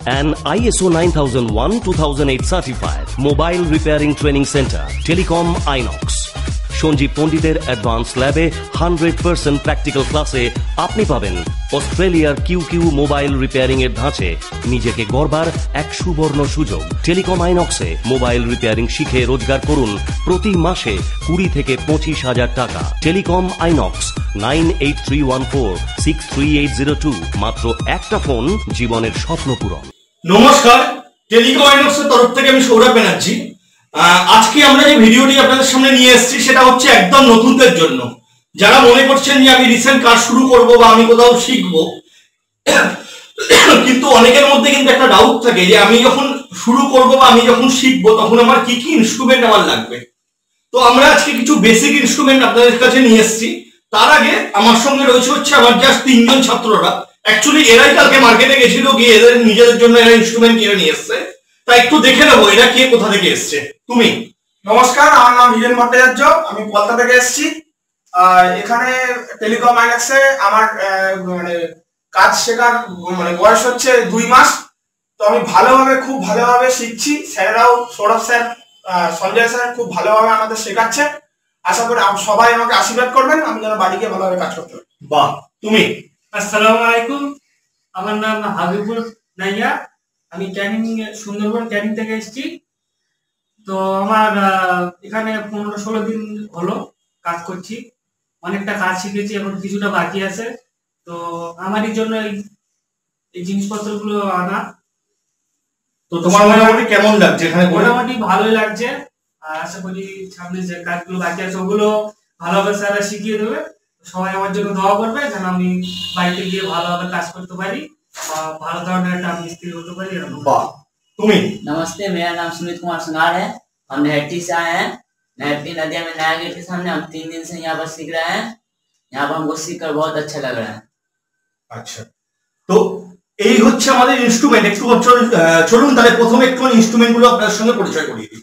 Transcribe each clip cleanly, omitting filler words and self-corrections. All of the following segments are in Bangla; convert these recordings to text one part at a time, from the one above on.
An ISO 9001-2008 certified mobile repairing training center, Telecom Inox. Sanjeev পণ্ডিতের অ্যাডভান্স ল্যাবে 100% প্র্যাকটিক্যাল ক্লাসে আপনি পাবেন অস্ট্রেলিয়ার কিউ মোবাইল রিপেয়ারিং এর ধাঁচে নিজেকে গড়বার এক সুবর্ণ সুযোগ। টেলিকম আইনক্সে মোবাইল রিপেয়ারিং শিখে রোজগার করুন প্রতি মাসে 20 থেকে 25,000 টাকা। Telecom INOX 9831463802। মাত্র একটা ফোন, জীবনের স্বপ্ন পূরণ। নমস্কার, টেলিকম আইনক্সের তরফ থেকে আমি সৌরভ ব্যানার্জি। আজকে আমরা যে ভিডিওটি আপনাদের সামনে নিয়ে এসেছি সেটা হচ্ছে একদম নতুনদের জন্য, যারা মনে করছেন যে আমি রিসেন্ট কাজ শুরু করব বা আমি কোথাও শিখবো, কিন্তু অনেকের মধ্যে কিন্তু একটা ডাউট থাকে যে আমি যখন শুরু করব বা আমি যখন শিখবো তখন আমার কি কি ইনস্ট্রুমেন্ট আমার লাগবে। তো আমরা আজকে কিছু বেসিক ইনস্ট্রুমেন্ট আপনাদের কাছে নিয়ে এসেছি। তার আগে আমার সঙ্গে রয়েছে হচ্ছে আমার জাস্ট 3 জন ছাত্ররা। অ্যাকচুয়ালি এরাই কালকে মার্কেটে গেছিল, গিয়ে এদের নিজেদের জন্য এরা ইনস্ট্রুমেন্ট কিনে নিয়ে এসছে। তাই একটু দেখে নেবো এরা কে কোথা থেকে এসছে। তুমি? নমস্কার, আমার নাম হিরেন ভট্টাচার্য, আমি কলকাতা থেকে এসেছি। এখানে টেলিকম আইনক্সে আমার মানে কাজ শেখার বয়স হচ্ছে 2 মাস। তো আমি খুব ভালোভাবে শিখছি। স্যারেরাও, সৌরভ স্যার, সঞ্জয় স্যার খুব ভালোভাবে আমাদের শেখাচ্ছে। আশা করি সবাই আমাকে আশীর্বাদ করবেন, আমি যেন বাড়ি গিয়ে ভালোভাবে কাজ করতে পারি। বাহ। তুমি? আসসালামু আলাইকুম, আমার নাম হাবিবুল নাইয়া, আমি সুন্দরবন ক্যানিং থেকে এসেছি। তো আমার এখানে 15-16 দিন হলো কাজ করছি। অনেকটা কাজ শিখেছি, এখন কিছুটা বাকি আছে। তো আমারই জন্য এই জিনিসপত্রগুলো আনা। তো তোমার মোটামুটি কেমন লাগছে এখানে? মোটামুটি ভালোই লাগছে। আর আশা করি সামনে যে কাজগুলো বাকি আছে ওগুলো ভালোভাবে স্যাররা শিখিয়ে দেবে। সবাই আমার জন্য দোয়া করবে যেন আমি বাড়িতে গিয়ে ভালোভাবে কাজ করতে পারি, ভালো ধরনের একটা মিস্ত্রি হতে পারি। বাহ। তুমি? नमस्ते, मेरा नाम सुमित कुमार संगार है। हम नहट्टी से आए हैं। नहट्टी नदिया में नया गेट के सामने हम 3 दिन से यहाँ पर सीख रहे हैं। यहाँ पर हमको सीख कर बहुत अच्छा लग रहा है। আচ্ছা, তো এই হচ্ছে আমাদের ইনস্ট্রুমেন্ট। একটু চলুন তাহলে প্রথমে একটু ইনস্ট্রুমেন্ট গুলো আপনার সঙ্গে পরিচয় করিয়ে দিই।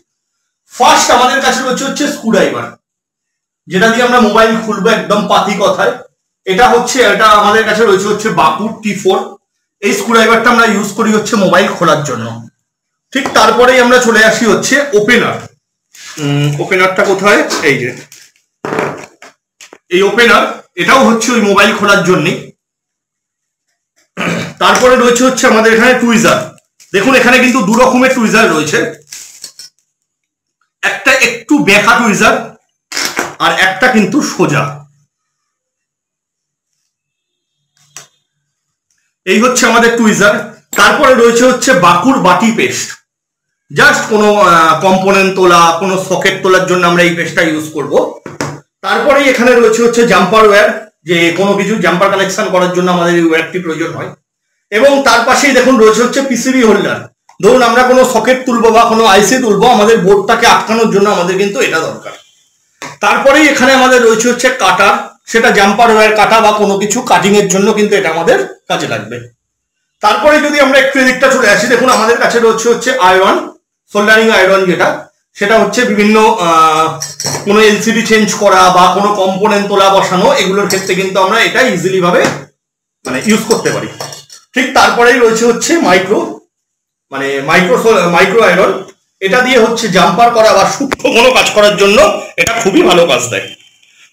ফার্স্ট আমাদের কাছে হচ্ছে স্ক্রুড্রাইভার, যেটা দিয়ে আমরা মোবাইল খুলবো একদম পাতি কথায়। এটা আমাদের কাছে হচ্ছে বাকুর T4। এই স্ক্রুড্রাইভারটা আমরা ইউজ করি হচ্ছে মোবাইল খোলার জন্য। ঠিক তারপরেই আমরা চলে আসি হচ্ছে ওপেনার। ওপেনারটা কোথায়? এই যে এই ওপেনার, এটাও হচ্ছে ওই মোবাইল খোলার জন্য। তারপরে রয়েছে হচ্ছে আমাদের এখানে টুইজার। দেখুন এখানে কিন্তু 2 রকমের টুইজার রয়েছে, একটা একটু বেঁকা টুইজার আর একটা কিন্তু সোজা। এই হচ্ছে আমাদের টুইজার। তারপরে রয়েছে হচ্ছে বাকুর বাটি পেস্ট। জাস্ট কোনো কম্পোনেন্ট তোলা, কোনো সকেট তোলার জন্য আমরা এই পেস্টটা ইউজ করব। তারপরেই এখানে রয়েছে হচ্ছে জাম্পার ওয়্যার, যে কোনো কিছু জাম্পার কানেকশন করার জন্য আমাদের এই ওয়্যারটি প্রয়োজন হয়। এবং তার পাশেই দেখুন রয়েছে হচ্ছে পিসিবি হোল্ডার। ধরুন আমরা কোনো সকেট তুলবো বা কোনো আইসি তুলবো, আমাদের বোর্ডটাকে আটকানোর জন্য আমাদের কিন্তু এটা দরকার। তারপরেই এখানে আমাদের রয়েছে হচ্ছে কাটার, সেটা জাম্পার ওয়্যার কাটা বা কোনো কিছু কাটিং এর জন্য কিন্তু এটা আমাদের কাজে লাগবে। তারপরে যদি আমরা একটু এদিকটা চলে আসি, দেখুন আমাদের কাছে রয়েছে হচ্ছে আয়রন, সোল্ডারিং আয়রন, সেটা হচ্ছে বিভিন্ন কোনো এলসিডি চেঞ্জ করা বা কোনো কম্পোনেন্ট তোলা বসানো, এগুলোর ক্ষেত্রে কিন্তু আমরা এটা ইজিলি ভাবে ইউজ করতে পারি। ঠিক তারপরেই রয়েছে হচ্ছে মাইক্রো আয়রন। এটা দিয়ে হচ্ছে জাম্পার করা বা সূক্ষ্ম কোনো কাজ করার জন্য এটা খুবই ভালো কাজ দেয়।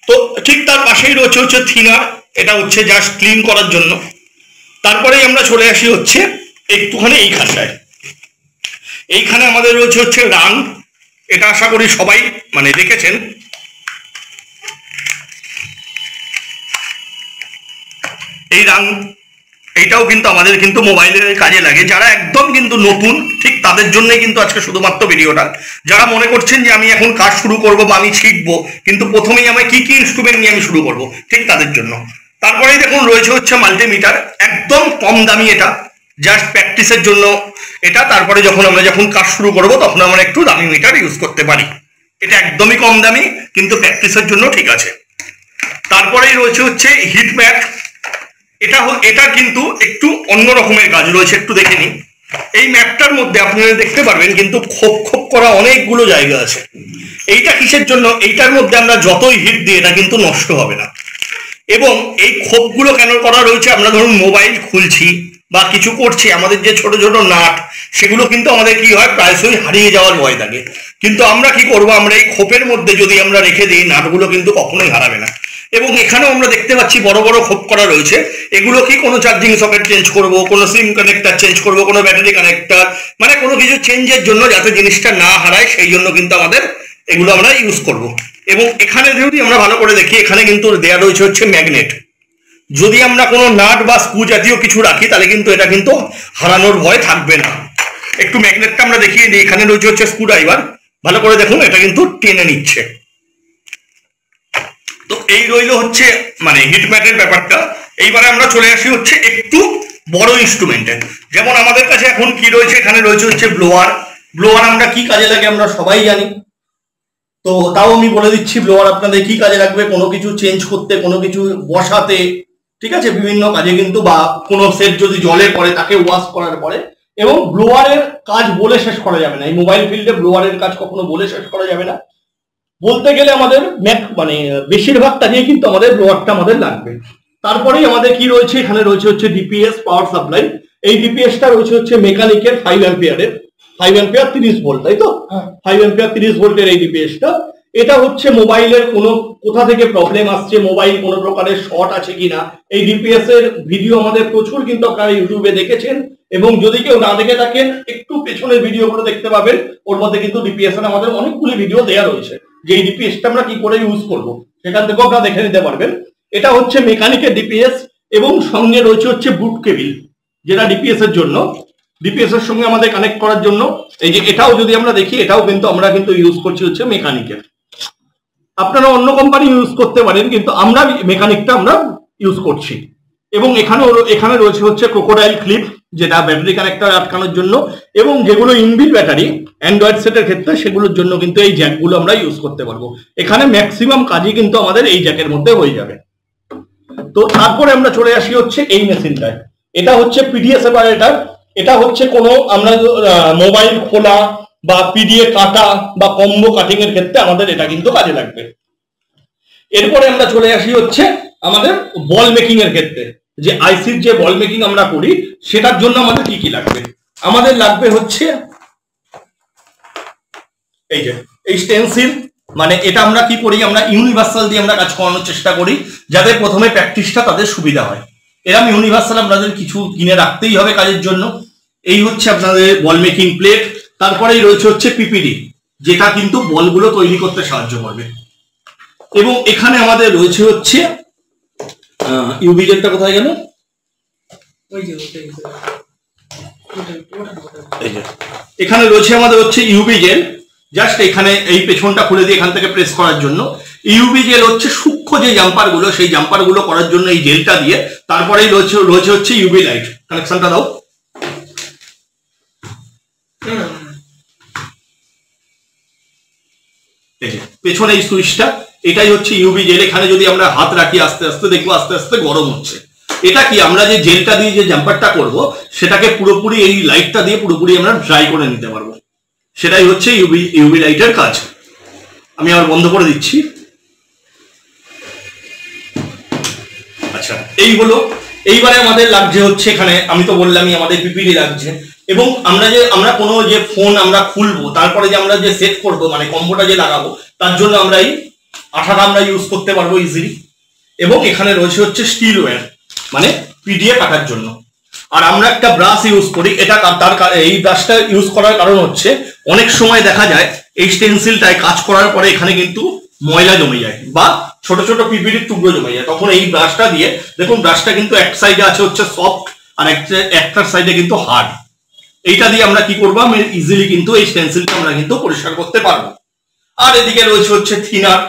তো ঠিক তার পাশেই রয়েছে হচ্ছে থিনার, এটা হচ্ছে জাস্ট ক্লিন করার জন্য। তারপরেই আমরা চলে আসি হচ্ছে একটুখানি এই খাসায়। এইখানে আমাদের রয়েছে হচ্ছে রাং, এটা আশা করি সবাই দেখেছেন। এই রাং, এইটাও কিন্তু আমাদের কিন্তু মোবাইলের কাজে লাগে। যারা একদম কিন্তু নতুন, ঠিক তাদের জন্যই কিন্তু আজকে শুধুমাত্র ভিডিওটা। যারা মনে করছেন যে আমি এখন কাজ শুরু করবো বা আমি শিখবো, কিন্তু প্রথমেই আমি কি কি ইনস্ট্রুমেন্ট নিয়ে আমি শুরু করবো, ঠিক তাদের জন্য। তারপরেই দেখুন রয়েছে হচ্ছে মাল্টিমিটার, একদম কম দামি, এটা জাস্ট প্র্যাকটিসের জন্য এটা। তারপরে আমরা যখন কাজ শুরু করবো তখন আমরা একটু দামি মিটার ইউজ করতে পারি। এটা একদমই কম দামি, কিন্তু প্র্যাকটিসের জন্য ঠিক আছে। তারপরেই রয়েছে হচ্ছে হিট ম্যাট। এটা কিন্তু একটু অন্য রকমের কাজ রয়েছে, একটু দেখে নিন। এই ম্যাপটার মধ্যে আপনারা দেখতে পারবেন কিন্তু খোপ খোপ করা অনেকগুলো জায়গা আছে। এইটা কিসের জন্য? এইটার মধ্যে আমরা যতই হিট দিই এটা কিন্তু নষ্ট হবে না। এবং এই খোপগুলো কেন করা রয়েছে, আমরা ধরুন মোবাইল খুলছি বা কিছু করছি, আমাদের যে ছোট ছোট নাট সেগুলো কিন্তু আমাদের কি হয়, প্রায়শই হারিয়ে যাওয়ার ভয় থাকে। কিন্তু আমরা কি করব, আমরা এই খোপের মধ্যে যদি আমরা রেখে দিই, নাটগুলো কিন্তু কখনোই হারাবে না। এবং এখানেও আমরা দেখতে পাচ্ছি বড় বড় খোপ করা রয়েছে। এগুলো কি কোনো চার্জিং সকেট চেঞ্জ করব, কোনো সিম কানেক্টর চেঞ্জ করব, কোনো ব্যাটারি কানেক্টর, মানে কোনো কিছু চেঞ্জের জন্য যাতে জিনিসটা না হারায়, সেই জন্য কিন্তু আমাদের এগুলো আমরা ইউজ করব। এবং এখানে যদি আমরা ভালো করে দেখি, এখানে কিন্তু দেয়া রয়েছে হচ্ছে ম্যাগনেট। যদি আমরা কোনো নাট বা স্ক্রু জাতীয় কিছু রাখি তাহলে কিন্তু এটা কিন্তু হারানোর ভয় থাকবে না। একটু ম্যাগনেটটা আমরা দেখিয়ে দিই। এখানে রয়েছে হচ্ছে স্ক্রু ড্রাইভার, ভালো করে দেখুন, এটা কিন্তু টেনে নিচ্ছে। তো এই রইল হচ্ছে মানে হিট ম্যাটের ব্যাপারটা। এইবারে আমরা চলে আসি হচ্ছে একটু বড় ইনস্ট্রুমেন্টে। যেমন আমাদের কাছে এখন কি রয়েছে, এখানে রয়েছে হচ্ছে ব্লোয়ার। ব্লোয়ার আমরা কি কাজে লাগে আমরা সবাই জানি, তো তাও আমি বলে দিচ্ছি ব্লোয়ার আপনাদের কি কাজে লাগবে। কোনো কিছু চেঞ্জ করতে, কোনো কিছু বসাতে, ঠিক আছে, বিভিন্ন কাজে কিন্তু, বা কোনো সেট যদি জলে পড়ে তাকে ওয়াশ করার পরে। এবং ব্লোয়ারের কাজ বলে শেষ করা যাবে না, এই মোবাইল ফিল্ডে ব্লোয়ারের কাজ কখনো বলে শেষ করা যাবে না। বলতে গেলে আমাদের মানে বেশিরভাগ কাজে কিন্তু আমাদের ব্লোয়ারটা আমাদের লাগবে। তারপরেই আমাদের কি রয়েছে, এখানে রয়েছে হচ্ছে ডিপিএস পাওয়ার সাপ্লাই। এই ডিপিএসটা রয়েছে হচ্ছে মেকানিকের 5 অ্যাম্পিয়ারের, 5 অ্যাম্পিয়ার 30 ভোল্ট, তাই তো? 5 অ্যাম্পিয়ার 30 ভোল্টের এই ডিপিএসটা। এটা হচ্ছে মোবাইলের কোনো কোথা থেকে প্রবলেম আসছে, মোবাইল কোনো প্রকারের শর্ট আছে কিনা, এই ডিপিএস এর ভিডিও আমাদের প্রচুর কিন্তু আপনারা ইউটিউবে দেখেছেন। এবং যদি কেউ না দেখে থাকেন, একটু পেছনের ভিডিওগুলো দেখতে পাবেন, ওর মধ্যে কিন্তু ডিপিএস এর আমাদের অনেকগুলি ভিডিও দেওয়া রয়েছে, যে এই ডিপিএসটা আমরা কি করে ইউজ করব, সেখান থেকেও আপনারা দেখে নিতে পারবেন। এটা হচ্ছে মেকানিকের ডিপিএস, এবং সঙ্গে রয়েছে হচ্ছে বুট কেবিল, যেটা ডিপিএস এর জন্য, ডিপিএস এর সঙ্গে আমাদের কানেক্ট করার জন্য। এই যে এটাও যদি আমরা দেখি, এটাও কিন্তু আমরা কিন্তু ইউজ করছি হচ্ছে মেকানিকের। আপনারা অন্য কোম্পানি ইউজ করতে পারেন, কিন্তু আমরা মেকানিকটা আমরা ইউজ করছি। এবং এখানে রয়েছে হচ্ছে ক্রোকোডাইল ক্লিপ, যেটা ব্যাটারি কানেক্টর আটকানোর জন্য, এবং যেগুলো ইনবিল্ট ব্যাটারি অ্যান্ড্রয়েড সেটের ক্ষেত্রে সেগুলোর জন্য কিন্তু এই জ্যাকগুলো আমরা ইউজ করতে পারবো। এখানে ম্যাক্সিমাম কাজই কিন্তু আমাদের এই জ্যাকের মধ্যে হয়ে যাবে। তো তারপরে আমরা চলে আসি হচ্ছে এই মেশিনটায়। এটা হচ্ছে পিডিএ সেপারেটর। এটা হচ্ছে কোনো আমরা মোবাইল খোলা বা পিডিএ কাটা বা কম্বো কাটিং এর ক্ষেত্রে আমাদের এটা কিন্তু কাজে লাগবে। এরপরে আমরা চলে আসি হচ্ছে আমাদের বল মেকিং এর ক্ষেত্রে, যে আইসির যে বল মেকিং আমরা করি সেটার জন্য আমাদের কি কি লাগবে। আমাদের লাগবে হচ্ছে এই যে এই স্টেনসিল, মানে এটা আমরা কি করি, আমরা ইউনিভার্সাল দিয়ে আমরা কাজ করানোর চেষ্টা করি, যাতে প্রথমে প্র্যাকটিসটা তাদের সুবিধা হয়। এরকম ইউনিভার্সাল আপনাদের কিছু কিনে রাখতেই হবে কাজের জন্য। এই হচ্ছে আপনাদের বল মেকিং প্লেট। তারপরেই রয়েছে হচ্ছে পিপিডি, যেটা কিন্তু বলগুলো তৈরি করতে সাহায্য করবে। এবং এখানে আমাদের রয়েছে হচ্ছে ইউভি জেলটা কোথায় গেল, এখানে রয়েছে আমাদের হচ্ছে ইউভি জেল। জাস্ট এখানে এই পেছনটা খুলে দিয়ে এখান থেকে প্রেস করার জন্য। ইউভি জেল হচ্ছে সূক্ষ্ম যে জাম্পার গুলো, সেই জাম্পার গুলো করার জন্য এই জেলটা দিয়ে। তারপরেই রয়েছে হচ্ছে ইউভি লাইট। কানেকশনটা দাও। পেছনে এই সুইচটা, এটাই হচ্ছে ইউভি জেল। এখানে যদি আমরা হাত রাখি, আস্তে আস্তে দেখবো আস্তে আস্তে গরম হচ্ছে। এটা কি, আমরা যে জেলটা দিয়ে যে জাম্পারটা করব, সেটাকে পুরোপুরি এই লাইটটা দিয়ে পুরোপুরি আমরা ড্রাই করে নিতে পারবো। সেটাই হচ্ছে ইউভি লাইটের কাজ। আমি আবার বন্ধ করে দিচ্ছি। আচ্ছা, এই হলো। এইবারে আমাদের লাগছে হচ্ছে, এখানে আমি তো বললামই আমাদের পিপিডি লাগছে। এবং আমরা কোনো যে ফোন আমরা খুলবো, তারপরে যে আমরা যে সেট করব, মানে কম্বোটা যে লাগাবো, তার জন্য আমরা এই আঠাটা আমরা ইউজ করতে পারবো ইজিলি। এবং এখানে রয়েছে হচ্ছে স্টিল ওয়্যার, মানে পিডিএ কাটার জন্য। আর আমরা একটা ব্রাশ ইউজ করি। এটা এই ব্রাশটা ইউজ করার কারণ হচ্ছে, অনেক সময় দেখা যায় এই স্টেনসিলটায় কাজ করার পরে এখানে কিন্তু ময়লা জমে যায় বা ছোট ছোট পিপিডির টুকরো জমে যায়। তখন এই ব্রাশটা দিয়ে, দেখুন ব্রাশটা কিন্তু এক সাইডে আছে হচ্ছে সফট, আর একটার সাইডে কিন্তু হার্ড। এইটা দিয়ে আমরা কি করবো, আমি ইজিলি কিন্তু এই স্টেনসিলটা আমরা কিন্তু পরিষ্কার করতে পারবো। আর এদিকে রয়েছে হচ্ছে থিনার।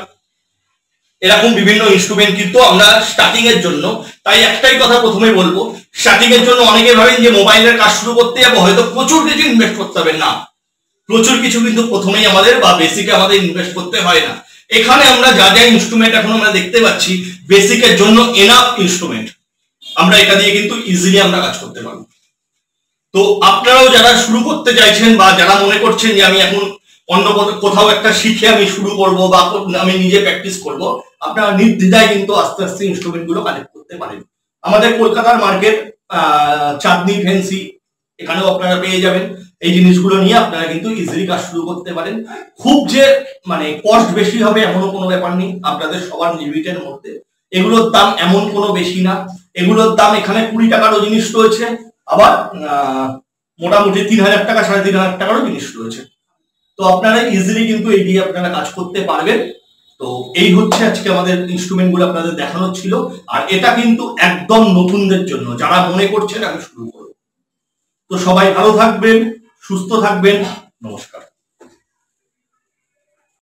এরকম বিভিন্ন ইনস্ট্রুমেন্ট কিন্তু আমরা স্টার্টিং এর জন্য, তাই একটাই কথা প্রথমে বলবো, স্টার্টিং এর জন্য অনেকে ভাবেন যে মোবাইলের কাজ শুরু করতে যাবো, হয়তো প্রচুর কিছু ইনভেস্ট করতে হবে। না, প্রচুর কিছু কিন্তু প্রথমেই আমাদের বা বেসিকে আমাদের ইনভেস্ট করতে হয় না। এখানে আমরা যা যা ইনস্ট্রুমেন্ট এখন আমরা দেখতে পাচ্ছি, বেসিকের জন্য এনাফ ইনস্ট্রুমেন্ট। আমরা এটা দিয়ে কিন্তু ইজিলি আমরা কাজ করতে পারবো। তো আপনারাও যারা শুরু করতে চাইছেন বা যারা মনে করছেন যে আমি এখন অন্য কোথাও একটা শিখে আমি শুরু করব বা আমি নিজে প্র্যাকটিস করব, আপনারা নির্দ্বিধায় কিন্তু আস্তে আস্তে ইনস্ট্রুমেন্ট গুলো কানেক্ট করতে পারেন। আমাদের কলকাতার মার্কেট চাঁদনি ফেন্সি, এখানেও আপনারা পেয়ে যাবেন। এই জিনিসগুলো নিয়ে আপনারা কিন্তু ইজিলি কাজ শুরু করতে পারেন। খুব যে মানে কস্ট বেশি হবে এমনও কোনো ব্যাপার নেই, আপনাদের সবার লিমিটের মধ্যে। এগুলোর দাম এমন কোনো বেশি না, এগুলোর দাম এখানে 20 টাকারও জিনিস রয়েছে, আবার মোটামুটি 3000 টাকা 3500 টাকারও জিনিস রয়েছে। তো আপনারা ইজিলি কিন্তু এই দিয়ে আপনারা কাজ করতে পারবেন। তো এই হচ্ছে আজকে আমাদের ইনস্ট্রুমেন্ট গুলো আপনাদের দেখানো ছিল, আর এটা কিন্তু একদম নতুনদের জন্য, যারা মনে করছেন আমি শুরু করব। তো সবাই ভালো থাকবেন, সুস্থ থাকবেন, নমস্কার।